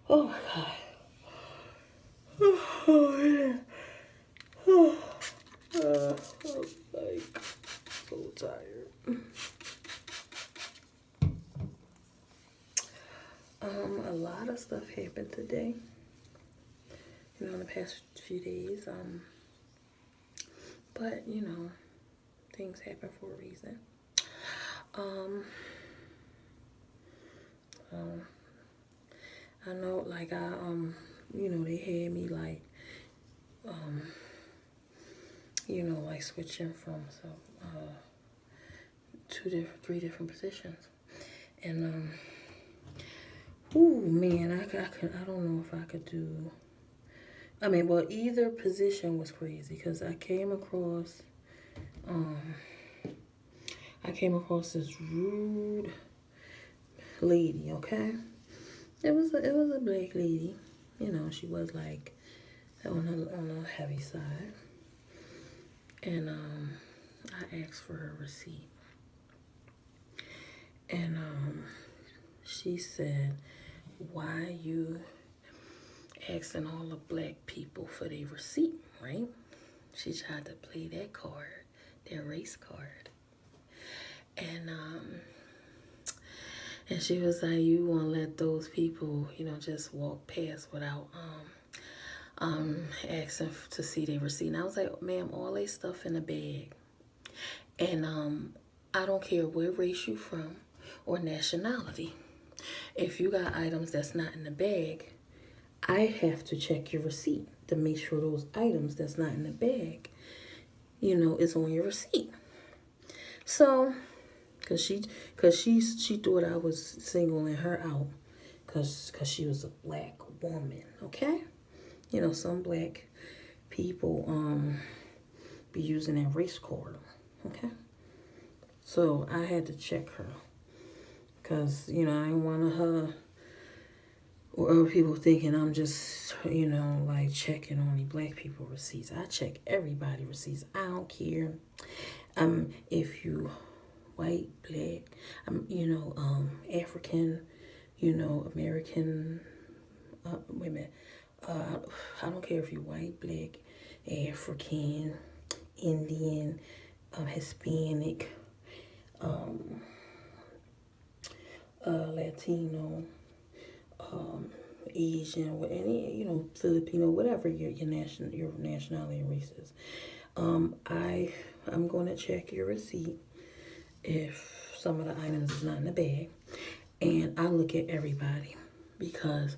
Oh my God. Oh, yeah. Oh, I'm like so tired. A lot of stuff happened today. In the past few days. But things happen for a reason. Um, um, I know, like they had me like, um, like switching from three different positions, and ooh man, I don't know if I could do. I mean, well, either position was crazy because um, I came across this rude lady. Okay, it was a black lady. She was like on the heavy side, and I asked for her receipt, and she said, "Why you asking all the black people for their receipt?" Right? She tried to play that card, their race card, and she was like, "You want to let those people, just walk past without asking to see their receipt?" And I was like, "Ma'am, all they stuff in a bag, and I don't care what race you from or nationality. If you got items that's not in the bag, I have to check your receipt to make sure those items that's not in the bag, is on your receipt." So, cause she thought I was singling her out, cause she was a black woman. Okay, some black people be using that race card. Okay, so I had to check her, cause I didn't want her or other people thinking I'm just, like checking only black people receipts. I check everybody receipts. I don't care. If you white, black, African, American. Wait a minute. I don't care if you white, black, African, Indian, Hispanic, Latino, Asian, any Filipino, whatever your nationality and race is. I'm going to check your receipt if some of the items is not in the bag, and I look at everybody because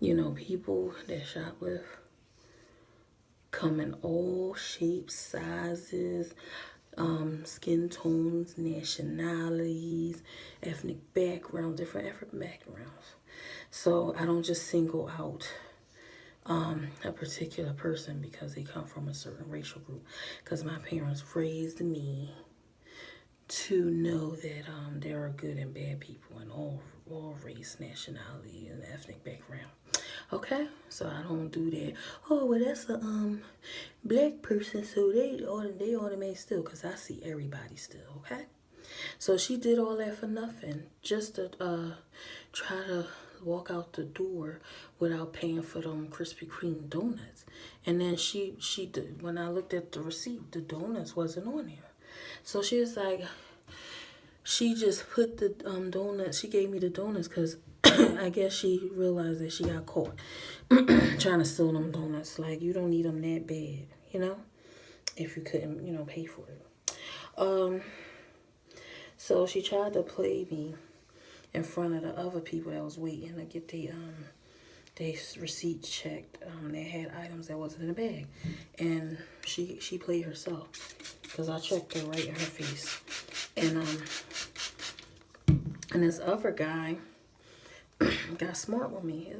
people that shoplift come in all shapes, sizes, skin tones, nationalities, ethnic backgrounds, different ethnic backgrounds. So I don't just single out a particular person because they come from a certain racial group. Because my parents raised me to know that there are good and bad people in all race, nationality, and ethnic background. Okay, so I don't do that. Oh, well, that's a black person, so they automatically still, because I see everybody still. Okay, so she did all that for nothing, just to try to walk out the door without paying for them Krispy Kreme donuts. And then she did, when I looked at the receipt, the donuts wasn't on there. So she was like, she just put the donuts. She gave me the donuts because I guess she realized that she got caught trying to steal them donuts. Like, you don't need them that bad, if you couldn't, pay for it. Um, so she tried to play me in front of the other people that was waiting to get they receipts checked. They had items that wasn't in the bag, and she played herself because I checked her right in her face, and this other guy got smart with me.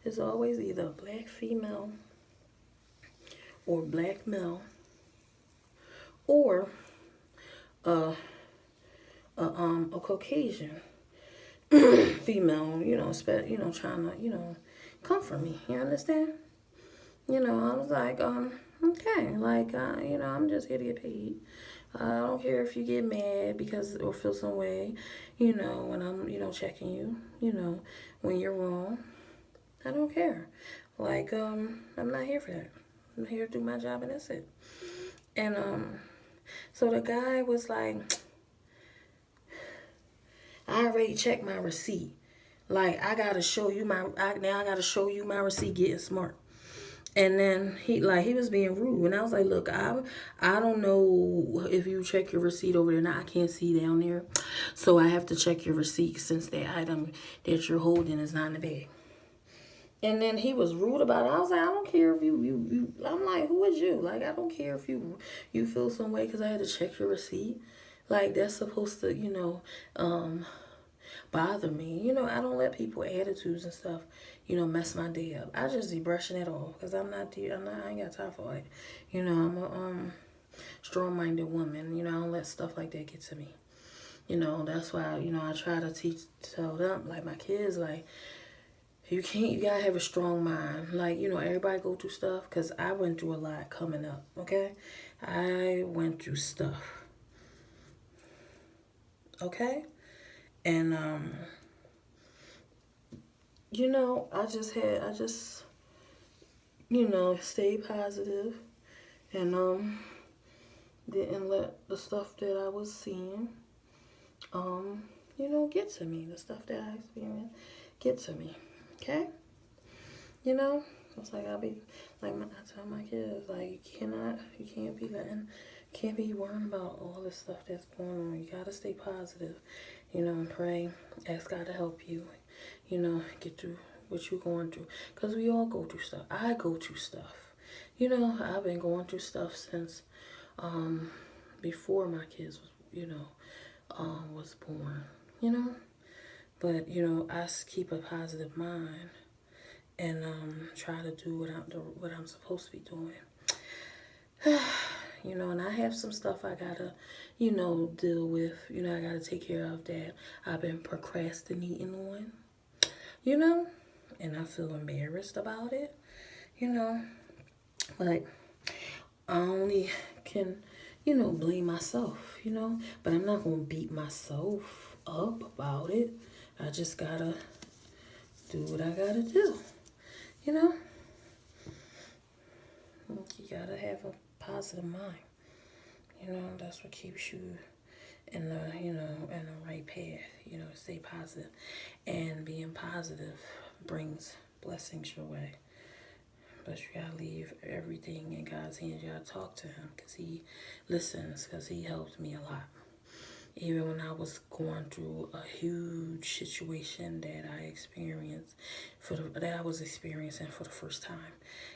It's always either a black female or black male or a Caucasian female, trying to, comfort me. You understand? I was like, okay, like, I'm just here to get paid. I don't care if you get mad because or feel some way, when I'm, checking you, when you're wrong. I don't care. Like, I'm not here for that. I'm here to do my job and that's it. And so the guy was like, I already checked my receipt. Like, I gotta show you now I gotta show you my receipt, getting smart. And then he was being rude, and I was like, look, I don't know if you check your receipt over there. Now I can't see down there, so I have to check your receipt since the item that you're holding is not in the bag. And then he was rude about it. I was like, I don't care if you I'm like, who is you? Like, I don't care if you feel some way because I had to check your receipt. Like, that's supposed to, bother me. I don't let people attitudes and stuff, mess my day up. I just be brushing it off because I ain't got time for it. I'm a strong-minded woman. I don't let stuff like that get to me. That's why, I try to tell them, like my kids, like, you gotta have a strong mind. Like, everybody go through stuff because I went through a lot coming up, okay? I went through stuff, okay? And, I just, stayed positive and, didn't let the stuff that I was seeing, get to me. The stuff that I experienced get to me, okay? It's like I tell my kids, like, you can't be worrying about all this stuff that's going on. You gotta stay positive, and pray, ask God to help you, get through what you're going through. Because we all go through stuff. I go through stuff. I've been going through stuff since before my kids was born, But, I keep a positive mind and try to do what I'm supposed to be doing. And I have some stuff I gotta, deal with. I gotta take care of that I've been procrastinating on, and I feel embarrassed about it, but I only can, blame myself, but I'm not gonna beat myself up about it. I just gotta do what I gotta do, You gotta have a positive mind. That's what keeps you in the right path. Stay positive. And being positive brings blessings your way. But you gotta leave everything in God's hands. You gotta talk to him because he listens, because he helped me a lot. Even when I was going through a huge situation that I experienced that I was experiencing for the first time.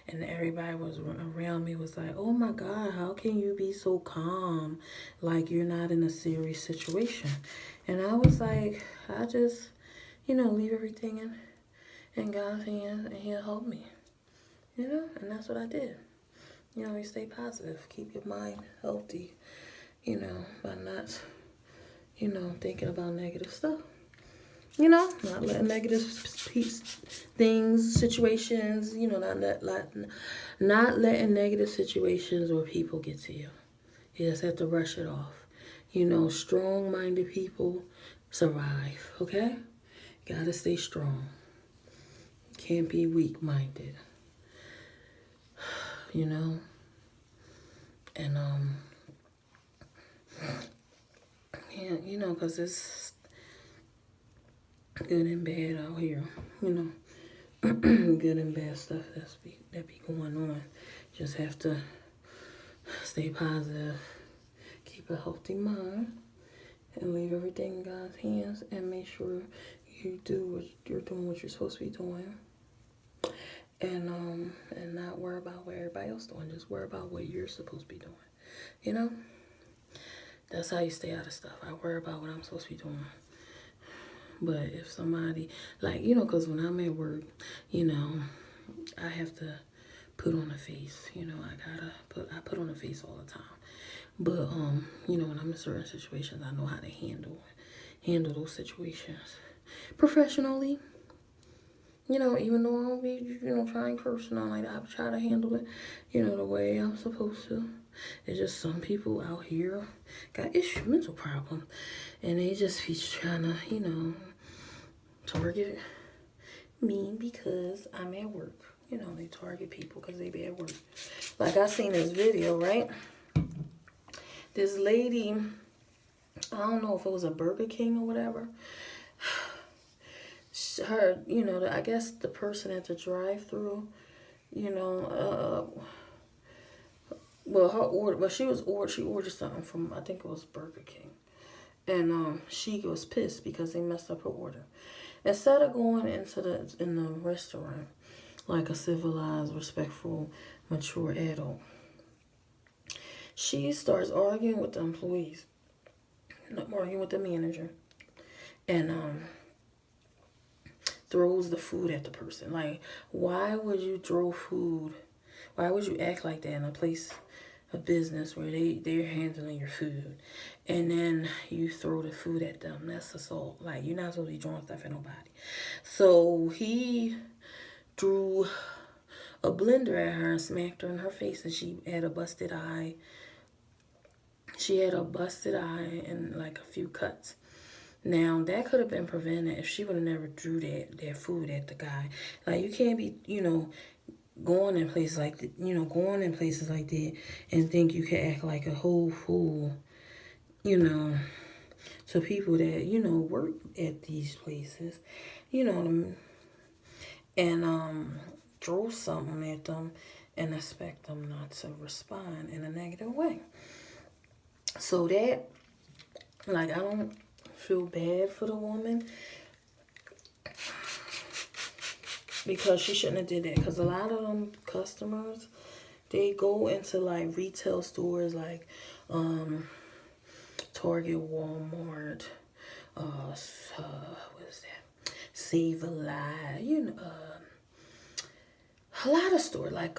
And everybody was around me was like, oh my God, how can you be so calm? Like you're not in a serious situation. And I was like, I just, leave everything in God's hands and he'll help me. And that's what I did. You stay positive. Keep your mind healthy, by not thinking about negative stuff. Not letting negative things, situations, not letting negative situations or people get to you. You just have to brush it off. Strong-minded people survive, okay? Gotta stay strong. Can't be weak-minded. And, yeah, because it's good and bad out here, good and bad stuff that be going on. Just have to stay positive, keep a healthy mind, and leave everything in God's hands, and make sure you're doing what you're supposed to be doing, and not worry about what everybody else doing. Just worry about what you're supposed to be doing. That's how you stay out of stuff. I worry about what I'm supposed to be doing. But if somebody, like, because when I'm at work, I have to put on a face. I put on a face all the time. But, when I'm in certain situations, I know how to handle those situations professionally. Even though I don't be, trying curse and all like that, I try to handle it, the way I'm supposed to. It's just some people out here got mental problems, and they just be trying to, target Me because I'm at work. You know, they target people because they be at work. Like I seen this video, right? This lady, I don't know if it was a Burger King or whatever. Her, you know, I guess the person at the drive-through, you know, well, her order, well, she ordered something from, I think it was Burger King. And she was pissed because they messed up her order. Instead of going in the restaurant like a civilized, respectful, mature adult, she starts arguing with the employees, arguing with the manager, and throws the food at the person. Like, why would you throw food? Why would you act like that in a place of business where they're handling your food, and then you throw the food at them? That's assault. Like, you're not supposed to be throwing stuff at nobody. So he threw a blender at her and smacked her in her face, and she had a busted eye. She had a busted eye and like a few cuts. Now, that could have been prevented if she would have never threw that food at the guy. Like, you can't be, you know, going in places like that, and think you can act like a whole fool, you know, to people that, you know, work at these places, you know, and throw something at them and expect them not to respond in a negative way. So that, like, I don't feel bad for the woman because she shouldn't have did that. Because a lot of them customers, they go into like retail stores like Target, Walmart, what is that? Save a Lot, you know, a lot of stores like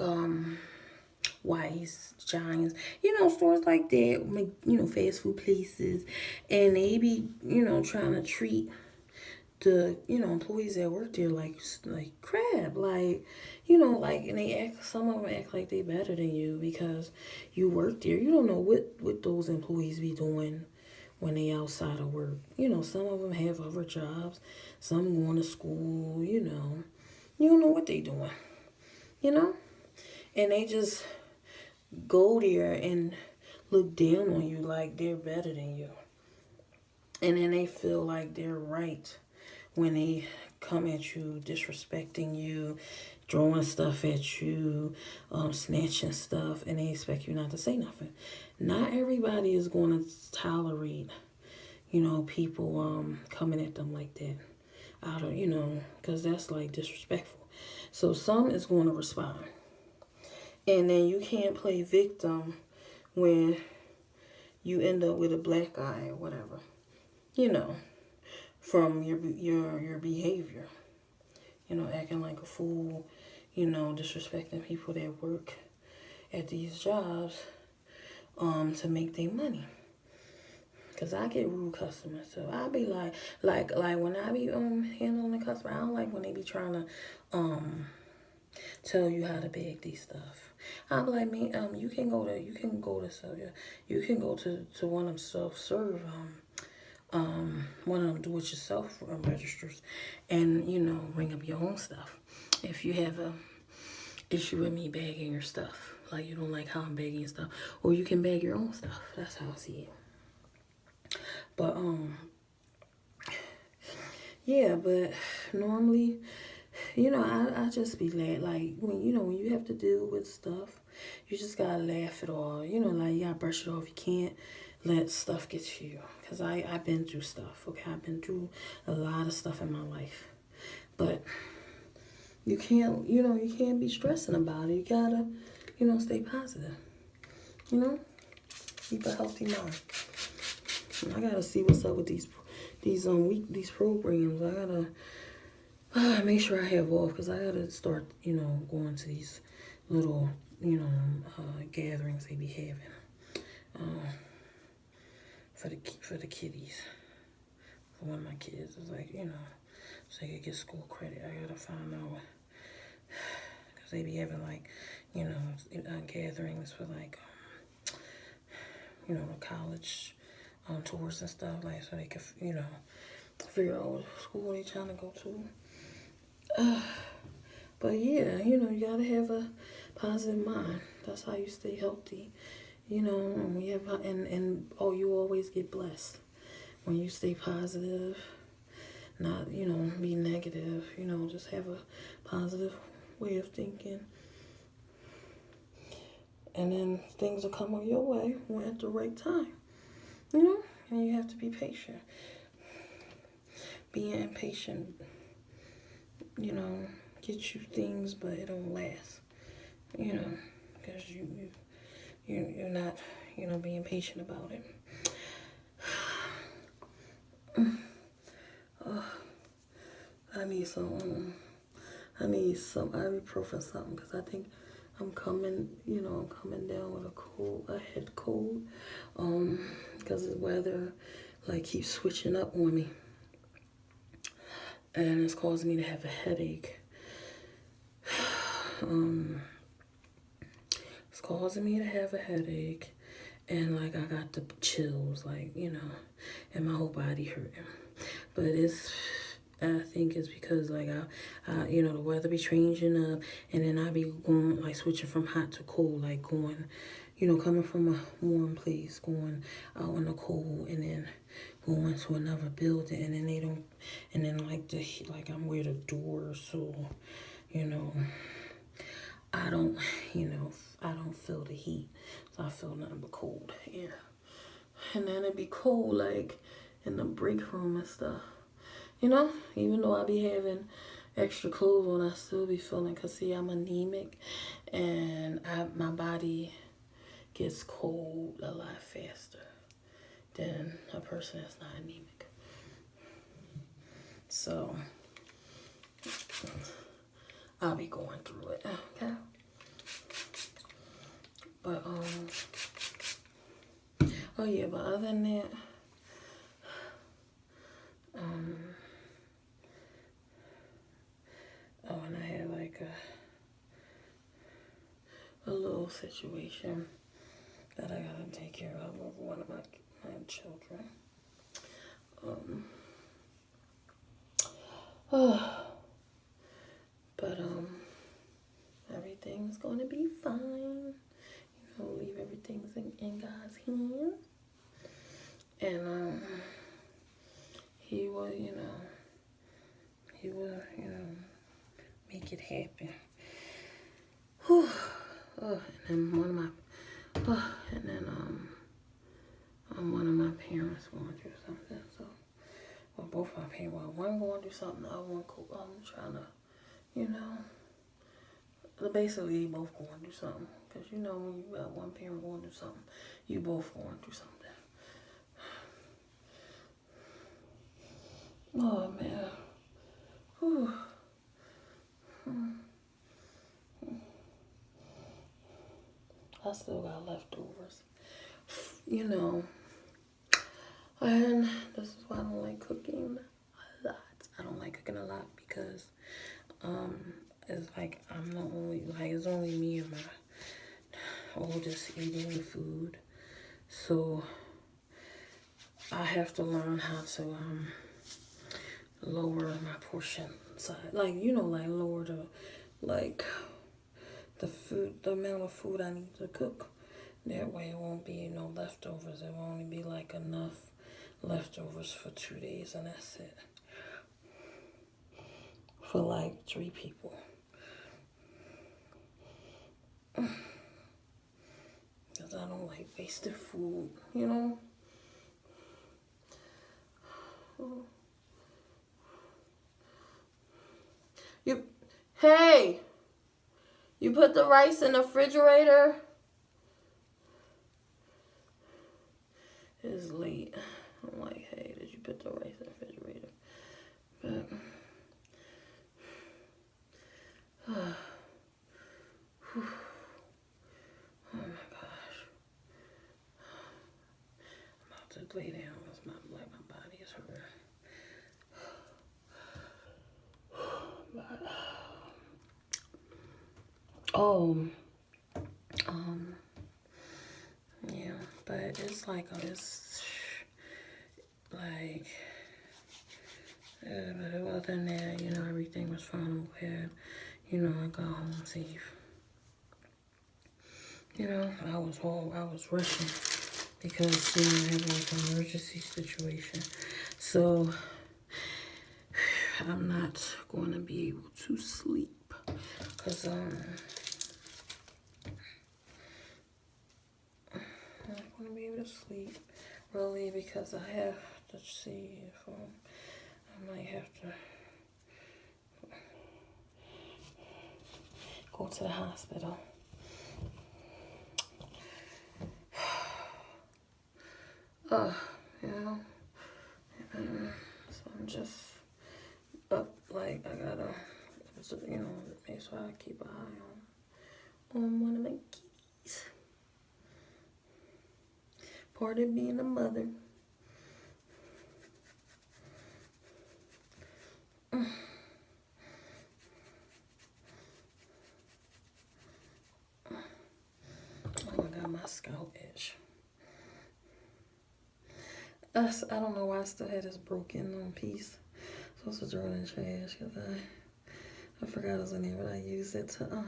Wise, Giants, you know, stores like that, you know, fast food places, and they be, you know, trying to treat the, you know, employees that work there like crap, like, you know, like, and some of them act like they better than you because you work there. You don't know what those employees be doing when they outside of work. You know, some of them have other jobs, some going to school, you know. You don't know what they doing, you know, and they just go there and look down on you like they're better than you. And then they feel like they're right when they come at you, disrespecting you, throwing stuff at you, snatching stuff, and they expect you not to say nothing. Not everybody is going to tolerate, you know, people coming at them like that. Out of, you know, because that's like disrespectful. So some is going to respond. And then you can't play victim when you end up with a black eye or whatever, you know, from your behavior, you know, acting like a fool, you know, disrespecting people that work at these jobs to make their money. Cause I get rude customers, so I be like when I be handling the customer, I don't like when they be trying to tell you how to bag these stuff. I'm like, man, you can go to one of them self-serve one of them do-it-yourself registers, and, you know, ring up your own stuff. If you have a issue with me bagging your stuff, like you don't like how I'm bagging your stuff, or you can bag your own stuff. That's how I see it. But yeah, but normally, you know, I just be like when, you know, when you have to deal with stuff, you just gotta laugh it all. You know, like, you gotta brush it off. You can't let stuff get to you. Because I've been through stuff, okay? I've been through a lot of stuff in my life. But you can't, you know, you can't be stressing about it. You gotta, you know, stay positive. You know? Keep a healthy mind. I gotta see what's up with these programs. I gotta make sure I have off, because I gotta start, you know, going to these little, you know, gatherings they be having for the kiddies. For one of my kids, it's like, you know, so they could get school credit. I gotta find out, because they be having like, you know, gatherings for like, you know, the college tours and stuff, like, so they could, you know, figure out what school they trying to go to. But yeah, you know, you gotta have a positive mind. That's how you stay healthy. You know, you have, and oh, you always get blessed when you stay positive. Not, you know, be negative. You know, just have a positive way of thinking, and then things will come on your way when at the right time. You know, and you have to be patient. Being impatient, you know, get you things, but it don't last. You know, because you're not, you know, being patient about it. I need some. I need some ibuprofen something because I think I'm coming. You know, I'm coming down with a head cold. Because the weather like keeps switching up on me, and it's causing me to have a headache. It's causing me to have a headache, and like I got the chills, like, you know, and my whole body hurting. But I think it's because like you know, the weather be changing up, and then I be going like switching from hot to cold, like going, you know, coming from a warm place, going out in the cold, and then going to another building, and then they don't, and then like like I'm where the doors, so, you know, I don't, you know, I don't feel the heat, so I feel nothing but cold. Yeah, and then it'd be cold like in the break room and stuff. You know, even though I be having extra clothes on, I still be feeling, cause see, I'm anemic, and my body gets cold a lot faster than a person that's not anemic. So I'll be going through it, okay? But oh yeah, but other than that, oh, and I had like a little situation that I gotta take care of with one of my children. But everything's gonna be fine. You know, leave everything in God's hands, and He will, you know, make it happen. Whew. Oh, and then one of my parents going through something. So, well, both my parents, well, one going through something, the other one trying to, you know, basically both going through something. Because, you know, when you got one parent going through something, you both going through something. Oh, man. Whew. I still got leftovers. You know, and this is why I don't like cooking a lot. I don't like cooking a lot because it's like I'm the only, like it's only me and my oldest eating the food. So I have to learn how to lower my portion size. Like, you know, like lower the amount of food I need to cook. That way it won't be no leftovers. It will only be like enough leftovers for 2 days, and that's it. For like 3 people. Because I don't like wasted food, you know? Hey! You put the rice in the refrigerator? It's late. I'm like, hey, did you put the rice in the refrigerator? But, oh my gosh. I'm about to lay down because my body is hurting. But, yeah, but it's like But other than that, you know, everything was fine. I'm glad, you know, I got home safe. You know, I was rushing because, you know, I had like an emergency situation. So, I'm not going to be able to sleep because, I'm not going to be able to sleep really because I have to see if I might have to go to the hospital. You know, so I'm just up, like, I gotta, you know, make sure I keep an eye on one of my kitties. Part of being a mother. Oh, I got my scalp itch. I don't know why I still had this broken piece. So I was throw it in the trash because I forgot it was in there, but I used it to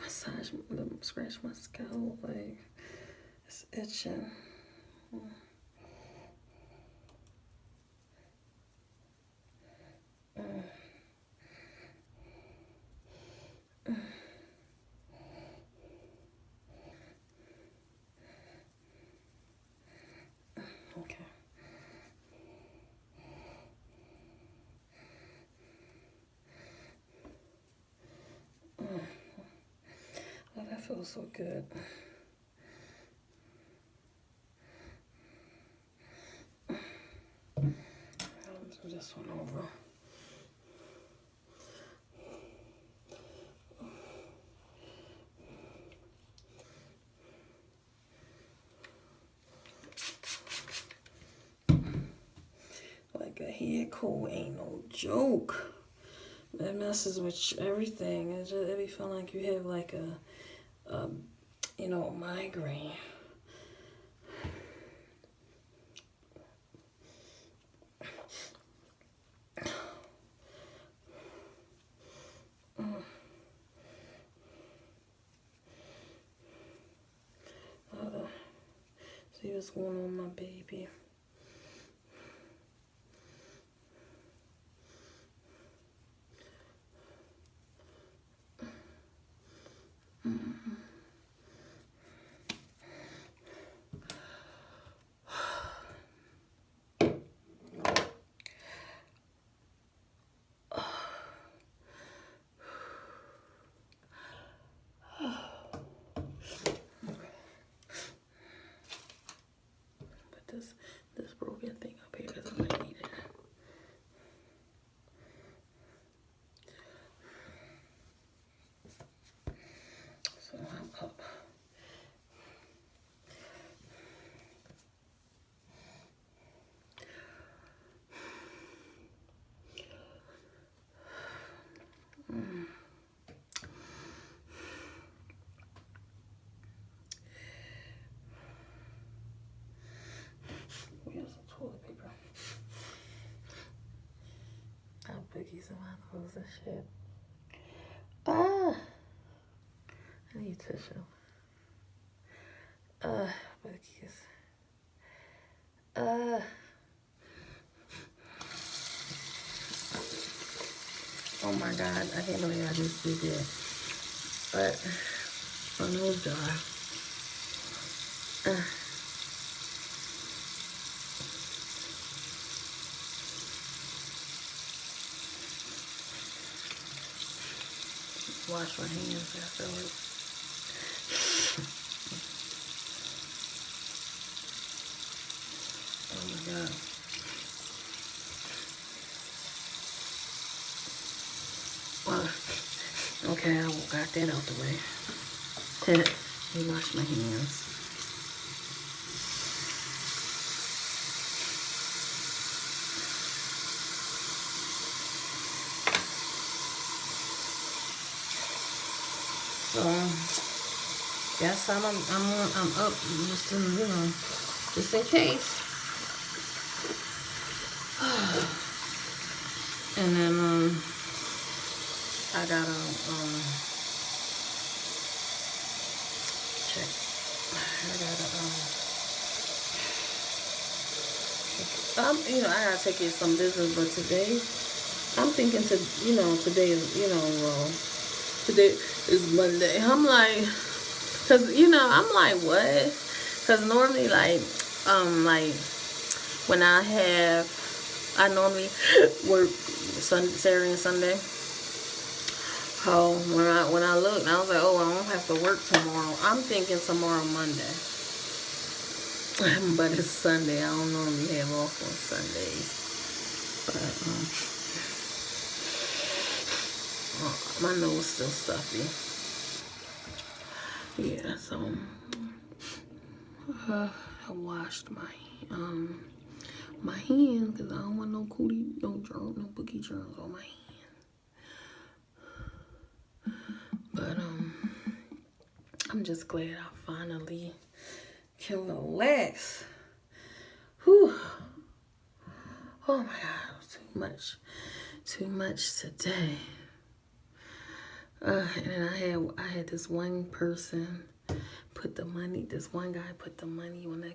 massage, scratch my scalp. Like, it's itching. Okay. Oh, that feels so good. I'll do this one over. Like a head cold ain't no joke. That messes with everything. It be feeling like you have like a you know, a migraine. See what's going on with my baby. This broken thing up here because I might need it. So I'm up. Where's the toilet paper? I have boogies in my nose and shit. I need tissue. Boogies. Oh my god, I can't believe I just did that. But my nose dry. Wash my hands afterwards. Oh my god. Well, okay, I got that out the way. Let me wash my hands. So, guess I'm up just in, you know, just in case. And then I gotta check. I gotta you know, I gotta take care of some business, but today I'm thinking today is, today is Monday. I'm like, cause I'm like, what? Cause normally like when I normally work Saturday and Sunday. Oh, when I looked, I was like, oh, I don't have to work tomorrow. I'm thinking tomorrow Monday, but it's Sunday. I don't normally have off on Sundays. But my nose still stuffy. Yeah, so I washed my hands because I don't want no boogie germs on my hand. But I'm just glad I finally can relax. Whew. Oh my God, too much today. And then I had this one person this one guy put the money on the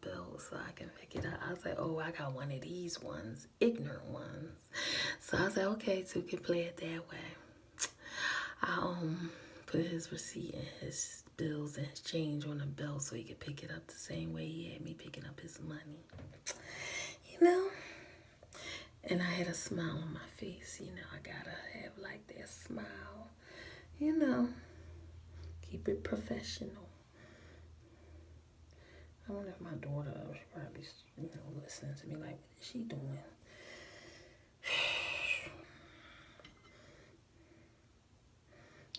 bill so I can pick it up. I was like, oh, I got one of these ones, ignorant ones. So I was like, okay, so we can play it that way. I put his receipt and his bills and his change on the bill so he could pick it up the same way he had me picking up his money. And I had a smile on my face. I gotta have like that smile. Keep it professional. I wonder if my daughter, she probably, listening to me like, what is she doing?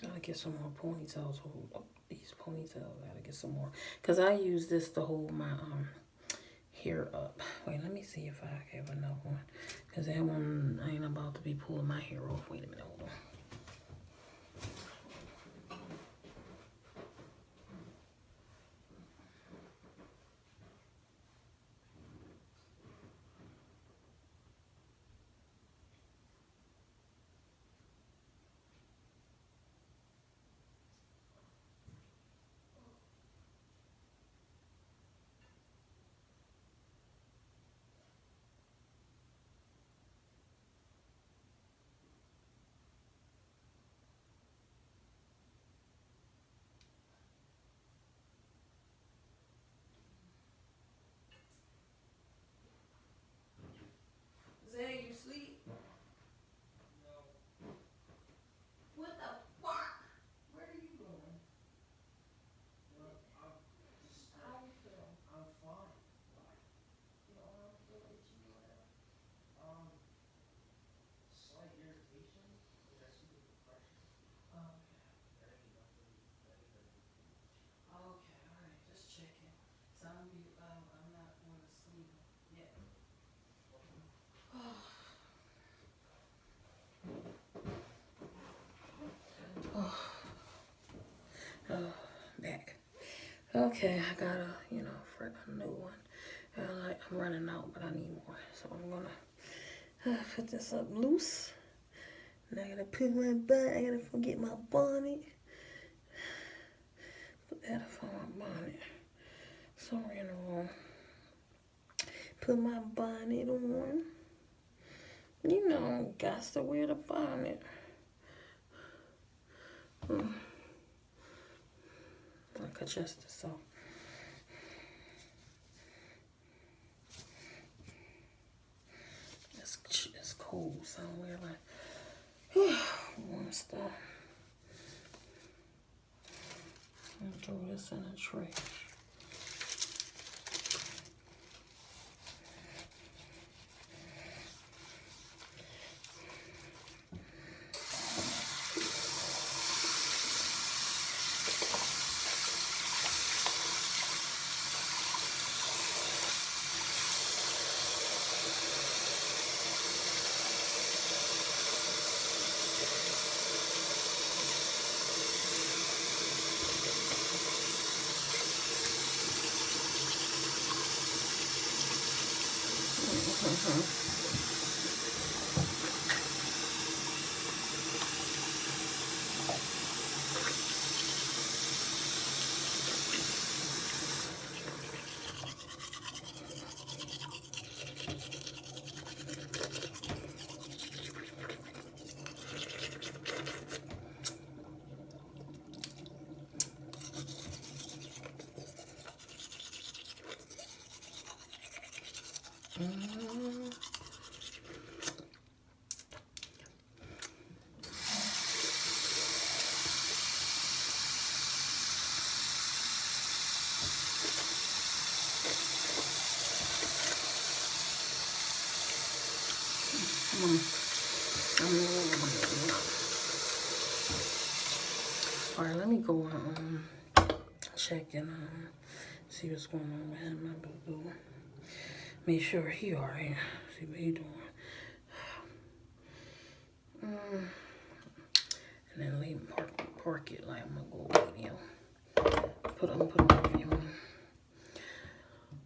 Gotta get some more ponytails. These ponytails, gotta get some more. Because I use this to hold my hair up. Wait, let me see if I have another one. Because that one, I ain't about to be pulling my hair off. Wait a minute, hold on. Zay, you sleep? No. What the fuck? Where are you going? No, How you feel? I'm fine. Why? You don't want to feel itchy or whatever? Slight irritation, but that's due to depression. Oh, okay. That ain't nothing. Okay, all right, just checking. So I'm not going to sleep yet. Back. Okay, I got a new one. I'm running out, but I need more. So I'm gonna put this up loose. Now I gotta put my bonnet. I gotta forget my bonnet. Put that up on my bonnet. Somewhere in the room. Put my bonnet on. Got to wear the bonnet. Like a justice, so. It's cold, so I'm wearing like warm stuff. I'm gonna throw this in a tray. All right, let me go and check and see what's going on with him, my boo-boo. Make sure he all right. See what he doing. And then leave him park it like I'm gonna go video. Put him video on.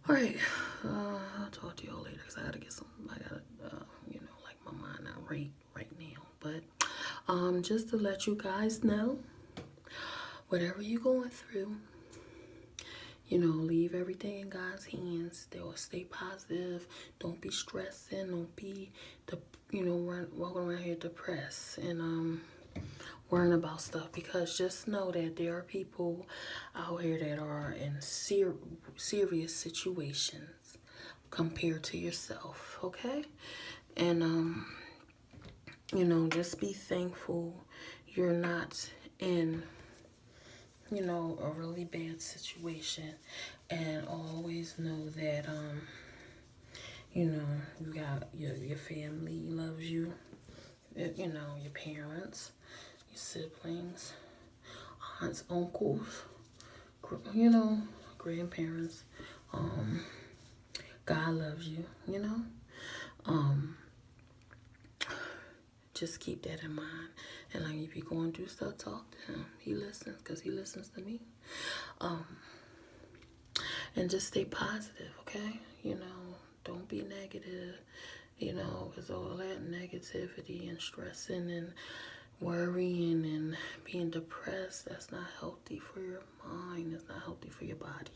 All right, I'll talk to y'all later because I gotta get some. I gotta, like my mind not right now. But just to let you guys know, whatever you're going through, leave everything in God's hands. They'll stay positive. Don't be stressing. Don't be, walking around here depressed and worrying about stuff. Because just know that there are people out here that are in serious situations compared to yourself. Okay, and just be thankful you're not in a really bad situation, and always know that you got your family loves you, your parents, your siblings, aunts, uncles, grandparents. God loves you, just keep that in mind. And like, if you're going through stuff, talk to him. He listens, because he listens to me. And just stay positive, okay? Don't be negative, because all that negativity and stressing and worrying and being depressed, that's not healthy for your mind. It's not healthy for your body,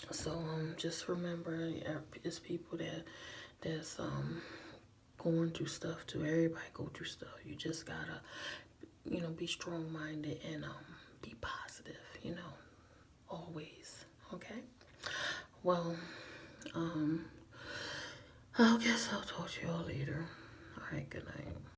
So just remember, it's people that's going through stuff too. Everybody go through stuff. You just gotta, be strong-minded and be positive, always. Okay? Well, I guess I'll talk to y'all later.